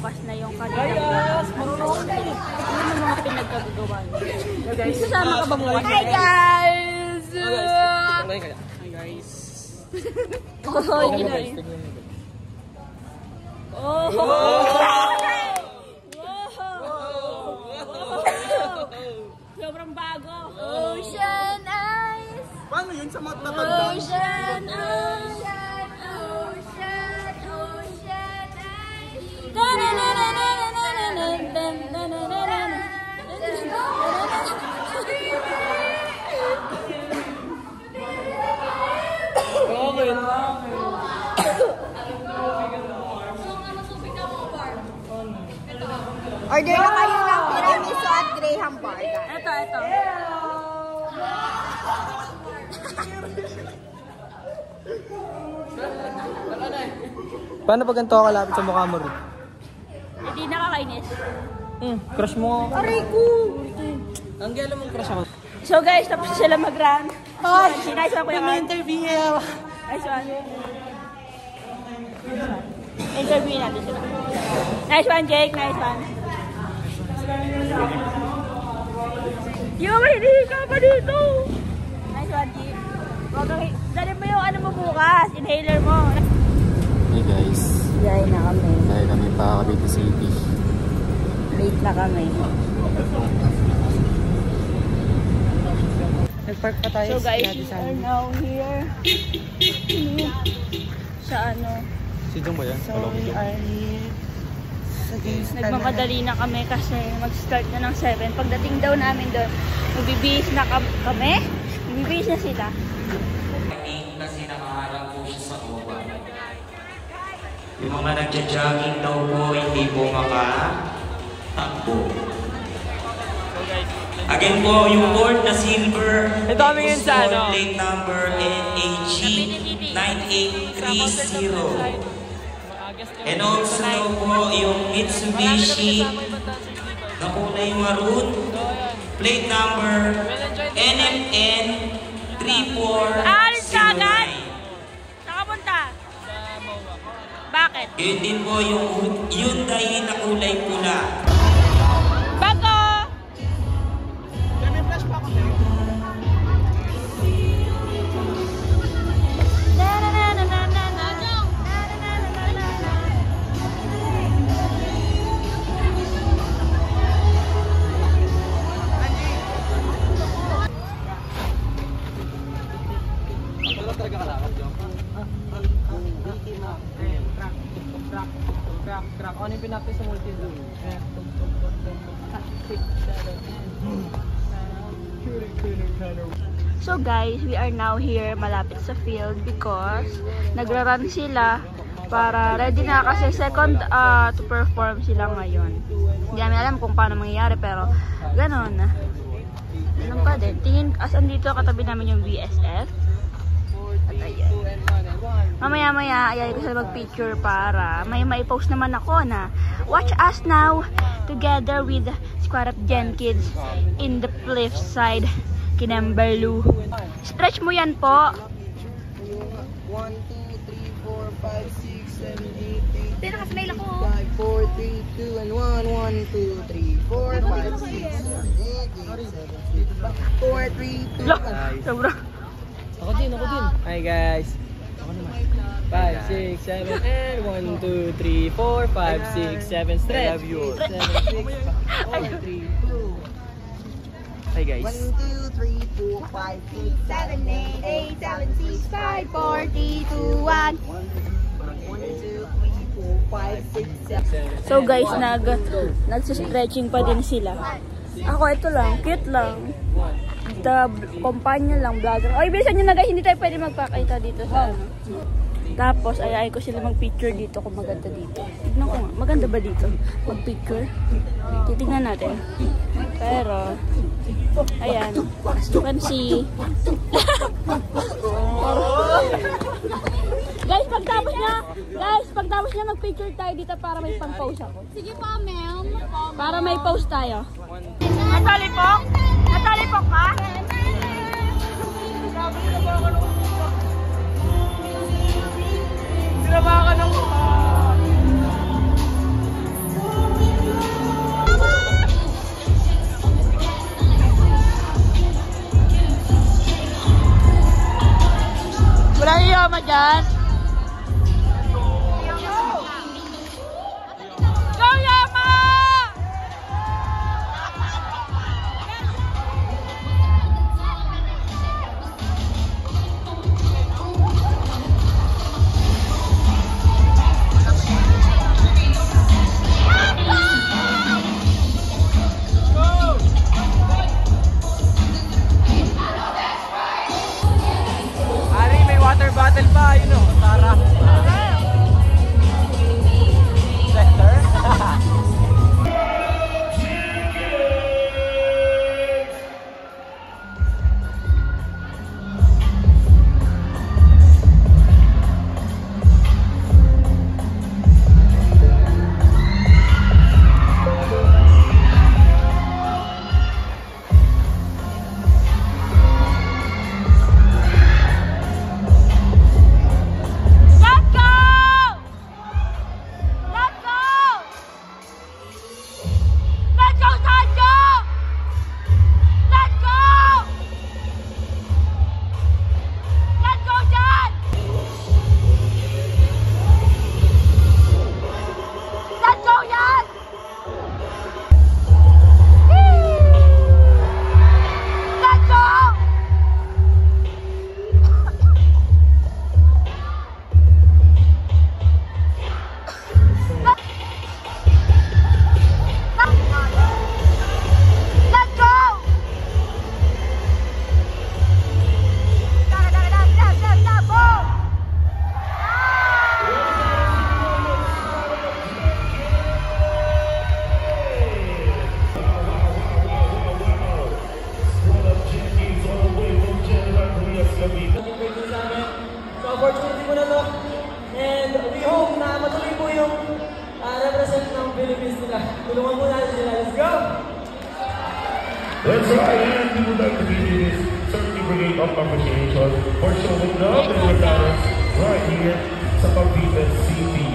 bukas na yung kanilang mga pinagkagagawa. Kasama ka ba bukas? Hi guys! Hi guys! Oh, yun. Oh! Sobrang bago. Ocean eyes. Paano yun sa matatanda? Ocean, ocean, ocean, ocean eyes. Order na kayo ng tiramisu at Graham bar. Ito. Paano pag ganito kalapit sa mukha mo rin? Hindi nakakainis. Crush mo. Aray ko! Ang gala mong crush ako. So guys, tapos sila mag-run. Ay! Nice one, Kuya Mark. Interview. Nice one. Interview natin sila. Nice one, Jake. Nice one. Yung hindi ka pa dito. Nice one, Jake. Dali mo yung ano mo bukas. Inhaler mo. Hey guys. Yay na kami. Dahil kami pa Cavite City. Late na kami. Nag-park pa tayo. So guys, we are now here. Sa ano? Si Jong ba yan? So we are here. Nagmamadali na kami kasi mag-start na ng 7. Pagdating daw namin doon, magbibihis na kami. Magbibihis na sila. Kasi nakaharap po siya sa uwan. Yung mga nagja-jogging daw po, hindi po makatakbo. Again po, yung board na silver, ito kami yun sa ano? plate number NAG 9830. And also po yung Mitsubishi na kulay maroon, plate number NFN 3409. Nakapunta? Bakit? Yun din po yung Hyundai na kulay pula. Bago! Crack. Ano yung pinapin sa multi-loop? So guys, we are now here malapit sa field because nagra-run sila para ready na kasi second to perform sila ngayon. Hindi namin alam kung paano mangyayari pero ganon. Ganun pa din. Tingin, as andito katabi namin yung VSF. At ayan. Mamaya-maya, ayayin ko sila mag-picture para may maipost naman ako na watch us now together with Squad of Gen Kids in the Cliffside, Kinemberlu. Stretch mo yan po. 1, 2, 3, 4, 5, 6, 7, 8, 8. Pinakasmail ako. 5, 4, 3, 2, and 1, 1, 2, 3, 4, 5, 6, 7, 8, 8, 7, 4, 3, 2, Sobra. Ako din. Hi guys. Ako naman. 5, 6, 7, and 1, 2, 3, 4, 5, 6, 7, stretch. I love you. 7, 6, 4, 3, 2. Hi guys. 1, 2, 3, 4, 5, 6, 7, 8, 8, 7, 6, 5, 4, 3, 2, 1. 1, 2, 3, 4, 5, 6, 7. So guys, nagsistretching pa din sila. Ako ito lang, cute lang. Companion lang, vlogger. Oy, bilisan nyo na guys, hindi tayo pwede magpakita dito sa ano. Tapos, ayayin ko sila mag-picture dito kung maganda dito. Tignan ko nga, maganda ba dito? Mag-picture? Titignan natin. Pero, ayan. You can see. Guys, pagtapos niya mag-picture tayo dito para may pang-post ako. Sige po, ma'am. Para may post tayo. Natalipok? Natalipok ka? Sinabakan ako. dyan. Go, Yama! Ari, may water bottle pa, yun o. Tara. Center? Let's go! Let's go! Let's go, Sancho! Let's go! Let's go, Jan! Let's go, Jan! Let's go! Let's go! Stop, boom! So, opportunity po na to. And we hope na matuloy po yung represent ng Philippines nila. Tulungan po natin sila. Let's go! That's right, and we would like to give you this certificate of appreciation for showing love and your talents right here sa Cavite City.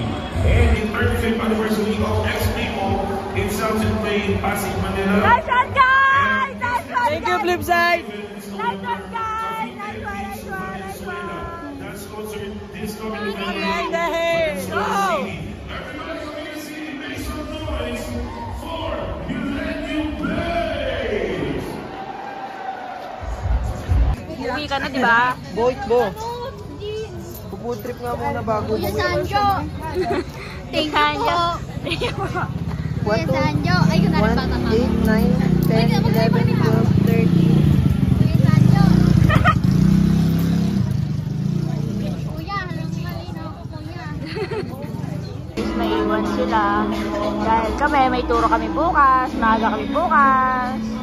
And the 35th anniversary of X-People in Southern Plain, Pasig, Manila. Nice one, guys! Nice one, Thank you, Flipside! Nice one, guys! Nice one. That's sponsored this coming Alright, Friday. dahil! Go! Everybody from your city, make some noise for You Let You Play! Uwi ka na, di ba? Boy, bo. Food trip nga muna bago. Kuya Sanjo. Thank you po. Kuya 1, 2, Sanjo. Ay, yun na rin bata ka. 8, 9, 10, 11, 12, 13. Kuya Sanjo. Kuya, halang malino ako, kuya. Naiwan sila. Dahil kami, may turo kami bukas. Maaga kami bukas.